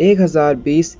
1020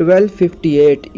1258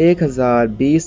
1020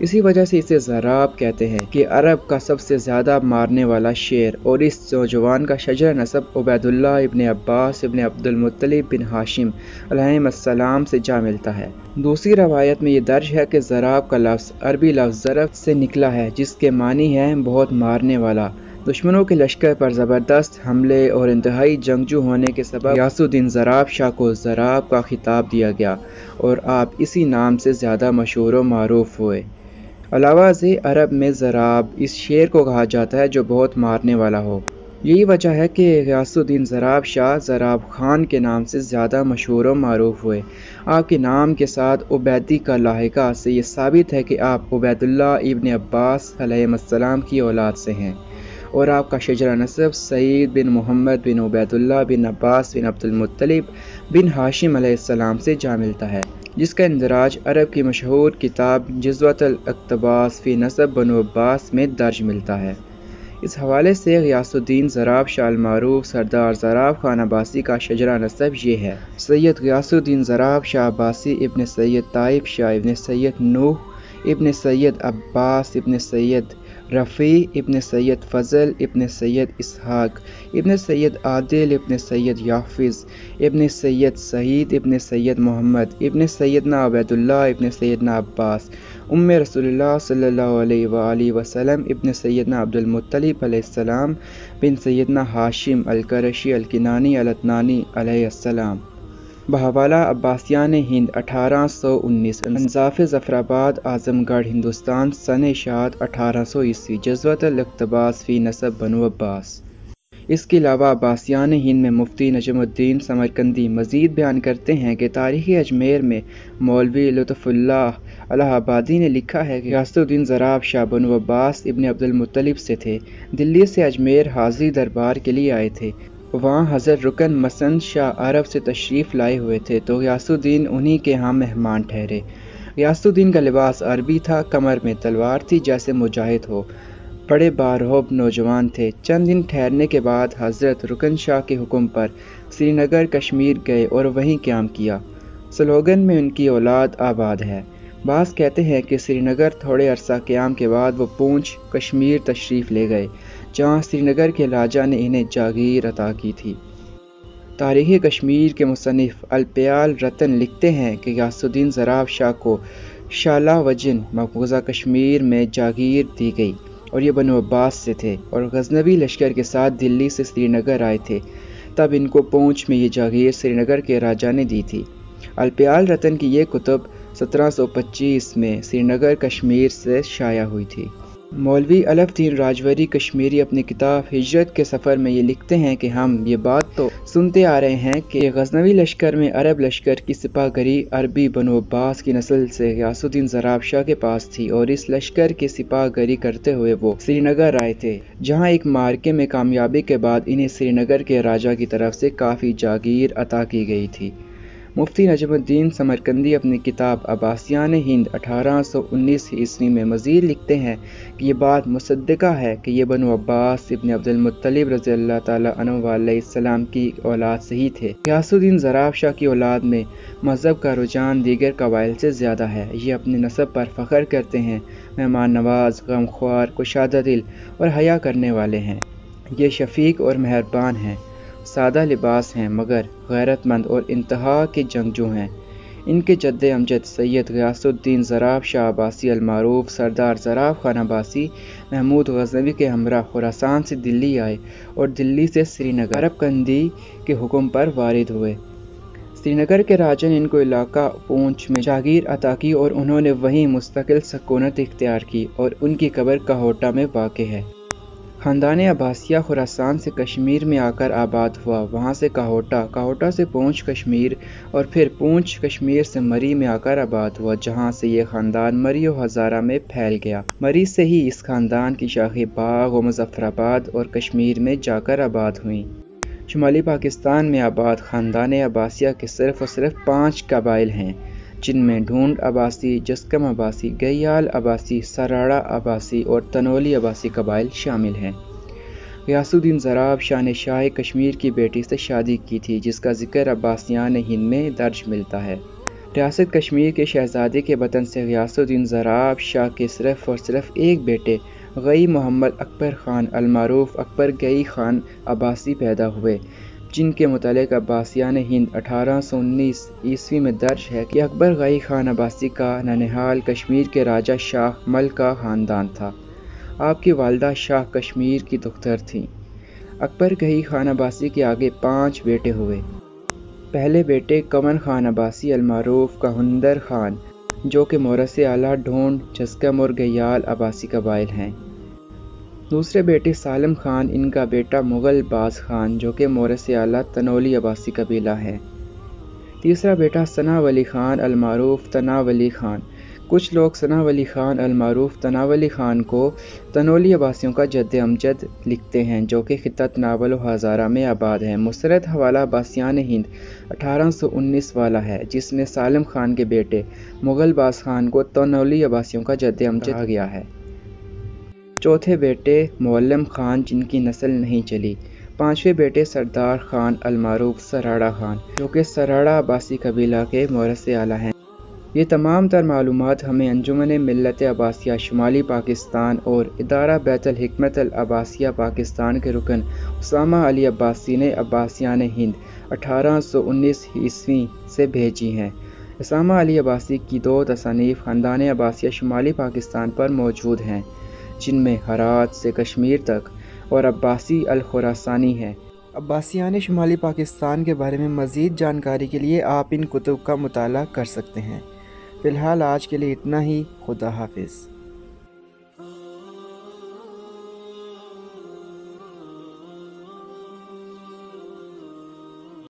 اسی وجہ سے اسے زراب کہتے ہیں کہ عرب کا سب سے زیادہ مارنے والا شیر، اور اس نوجوان کا شجرہ نسب عبید اللہ ابن عباس ابن عبد المطلب بن ہاشم علیہم السلام سے جا ملتا ہے۔ دوسری روایت میں یہ درج ہے کہ زراب کا لفظ عربی لفظ ضرب سے نکلا ہے، جس کے معنی ہے بہت مارنے والا۔ دشمنوں کے لشکر پر زبردست حملے اور انتہائی جنگجو ہونے کے سبب غیاث الدین زراب شاہ کو زراب کا خطاب دیا گیا اور آپ اسی نام سے زیادہ مشہور و معروف ہوئے۔ علاوہ ازیں عرب میں زراب اس شیر کو کہا جاتا ہے جو بہت مارنے والا ہو۔ یہی وجہ ہے کہ غیاث الدین زراب شاہ زراب خان کے نام سے زیادہ مشہور و معروف ہوئے۔ آپ کے نام کے ساتھ عبیدی کا لاحقہ سے یہ ثابت ہے کہ آپ عبید اللہ ابن عباس علیہ السلام کی اولاد سے ہیں، اور آپ کا شجرہ نسب سعید بن محمد بن عبید اللہ بن عباس بن عبد المطلب بن ہاشم علیہ السلام سے جا ملتا ہے، جس کا اندراج عرب کی مشہور کتاب جزوۃ الاقتباس فی نسب بنو عباس میں درج ملتا ہے۔ اس حوالے سے غیاث الدین زراب شاہ المعروف سردار زراب خان عباسی کا شجرہ نسب یہ ہے: سید غیاث الدین زراب شاہ عباسی ابن سید طائب شاہ ابن سید نوح ابن سید عباس ابن سید رفیع ابن سید فضل ابن سید اسحاق ابن سید عادل ابن سید یحفظ ابن سید سعید ابن سید محمد ابن سیدنا عبید اللہ ابن سیدنا عباس ام رسول اللہ صلی اللہ علیہ وآلہ وسلم ابن سیدنا عبد المطلب علیہ السلام بن سیدنا ہاشم القرشی الکنانی العدنانی علیہ السلام۔ بحوالہ عباسیان ہند 1819، انصاف ظفرآباد اعظم گڑھ ہندوستان، سن اشاعت 1800 عیسوی، جزوۃ الاقتباس فی نسب بنو عباس۔ اس کے علاوہ عباسیان ہند میں مفتی نجم الدین سمرقندی مزید بیان کرتے ہیں کہ تاریخ اجمیر میں مولوی لطف اللہ الہ آبادی نے لکھا ہے کہ غیاث الدین زراب شاہ بنو عباس ابن عبد المطلب سے تھے، دلی سے اجمیر حاضری دربار کے لیے آئے تھے، وہاں حضرت رکن مسند شاہ عرب سے تشریف لائے ہوئے تھے تو غیاث الدین انہی کے ہاں مہمان ٹھہرے۔ غیاث الدین کا لباس عربی تھا، کمر میں تلوار تھی جیسے مجاہد ہو، بڑے بارہوب نوجوان تھے۔ چند دن ٹھہرنے کے بعد حضرت رکن شاہ کے حکم پر سری نگر کشمیر گئے اور وہیں قیام کیا۔ سلوگن میں ان کی اولاد آباد ہے۔ بعض کہتے ہیں کہ سری نگر تھوڑے عرصہ قیام کے بعد وہ پونچھ کشمیر تشریف لے گئے، جہاں سری نگر کے راجہ نے انہیں جاگیر عطا کی تھی۔ تاریخ کشمیر کے مصنف الپیال رتن لکھتے ہیں کہ غیاث الدین زراب شاہ کو شالہ وجن مقبوضہ کشمیر میں جاگیر دی گئی، اور یہ بنو عباس سے تھے اور غزنوی لشکر کے ساتھ دلی سے سری نگر آئے تھے، تب ان کو پونچھ میں یہ جاگیر سری نگر کے راجہ نے دی تھی۔ الپیال رتن کی یہ کتب 1725 میں سری نگر کشمیر سے شائع ہوئی تھی۔ مولوی الف دین راجوری کشمیری اپنی کتاب ہجرت کے سفر میں یہ لکھتے ہیں کہ ہم یہ بات تو سنتے آ رہے ہیں کہ غزنوی لشکر میں عرب لشکر کی سپاہگری عربی بنو عباس کی نسل سے غیاث الدین زراب شاہ کے پاس تھی، اور اس لشکر کی سپاہگری کرتے ہوئے وہ سری نگر آئے تھے، جہاں ایک مارکے میں کامیابی کے بعد انہیں سری نگر کے راجہ کی طرف سے کافی جاگیر عطا کی گئی تھی۔ مفتی نجم الدین سمرقندی اپنی کتاب عباسیان ہند 1819 عیسوی میں مزید لکھتے ہیں کہ یہ بات مصدقہ ہے کہ یہ بنو عباس ابن عبد المطلب رضی اللہ تعالیٰ عنہ علیہ السلام کی اولاد سے ہی تھے۔ غیاث الدین زراب شاہ کی اولاد میں مذہب کا رجحان دیگر قبائل سے زیادہ ہے، یہ اپنے نسب پر فخر کرتے ہیں، مہمان نواز، غمخوار، کشادہ دل اور حیا کرنے والے ہیں۔ یہ شفیق اور مہربان ہیں، سادہ لباس ہیں مگر غیرت مند اور انتہا کے جنگجو ہیں۔ ان کے جد امجد سید غیاث الدین زراب شاہ عباسی المعروف سردار زراب خان عباسی محمود غزنوی کے ہمراہ خراسان سے دلی آئے اور دلی سے سری نگر عرب کندی کے حکم پر وارد ہوئے۔ سری نگر کے راجہ نے ان کو علاقہ پونچھ میں جاگیر عطا کی اور انہوں نے وہیں مستقل سکونت اختیار کی، اور ان کی قبر کہوٹہ میں واقع ہے۔ خاندان عباسیہ خراسان سے کشمیر میں آ کر آباد ہوا، وہاں سے کہوٹہ سے پونچھ کشمیر، اور پھر پونچھ کشمیر سے مری میں آ کر آباد ہوا، جہاں سے یہ خاندان مری و ہزارہ میں پھیل گیا۔ مری سے ہی اس خاندان کی شاخیں باغ و مظفرآباد اور کشمیر میں جا کر آباد ہوئیں۔ شمالی پاکستان میں آباد خاندان عباسیہ کے صرف 5 قبائل ہیں، جن میں ڈھونڈ عباسی، جسکم عباسی، گیال عباسی، سراڑا عباسی اور تنولی عباسی قبائل شامل ہیں۔ غیاث الدین زراب شاہ نے شاہ کشمیر کی بیٹی سے شادی کی تھی، جس کا ذکر عباسیان ہند میں درج ملتا ہے۔ ریاست کشمیر کے شہزادے کے وطن سے غیاث الدین زراب شاہ کے صرف اور صرف ایک بیٹے غئی محمد اکبر خان المعروف اکبر گئی خان عباسی پیدا ہوئے، جن کے متعلق عباسیان ہند 1819 عیسوی میں درج ہے کہ اکبر گئی خان عباسی کا ننہال کشمیر کے راجہ شاہ مل کا خاندان تھا۔ آپ کی والدہ شاہ کشمیر کی دختر تھیں۔ اکبر گئی خان عباسی کے آگے 5 بیٹے ہوئے۔ پہلے بیٹے کمن خان عباسی المعروف کہندر خان، جو کہ مورث اعلیٰ ڈھونڈ جسکم اور گیال عباسی قبائل ہیں۔ دوسرے بیٹے سالم خان، ان کا بیٹا مغل باز خان، جو کہ مورث اعلیٰ تنولی عباسی قبیلہ ہے۔ تیسرا بیٹا ثنا ولی خان المعروف تناولی خان۔ کچھ لوگ ثنا ولی خان المعروف تناولی خان کو تنولی عباسیوں کا جد امجد لکھتے ہیں، جو کہ خطہ تناول و ہزارہ میں آباد ہے۔ مستند حوالہ عباسیان ہند 1819 والا ہے، جس میں سالم خان کے بیٹے مغل باز خان کو تنولی عباسیوں کا جد امجد کہا گیا ہے۔ چوتھے بیٹے معلم خان، جن کی نسل نہیں چلی۔ پانچویں بیٹے سردار خان المعروف سراڑا خان، جو کہ سراڑا عباسی قبیلہ کے مورث اعلیٰ ہیں۔ یہ تمام تر معلومات ہمیں انجمن ملت عباسیہ شمالی پاکستان اور ادارہ بیت الحکمت العباسیہ پاکستان کے رکن اسامہ علی عباسی نے عباسیان ہند 1819 عیسوی سے بھیجی ہیں۔ اسامہ علی عباسی کی 2 تصانیف خاندان عباسیہ شمالی پاکستان پر موجود ہیں، جن میں ہرات سے کشمیر تک اور عباسی الخراسانی ہے۔ عباسیان شمالی پاکستان کے بارے میں مزید جانکاری کے لیے آپ ان کتب کا مطالعہ کر سکتے ہیں۔ فی الحال آج کے لیے اتنا ہی۔ خدا حافظ۔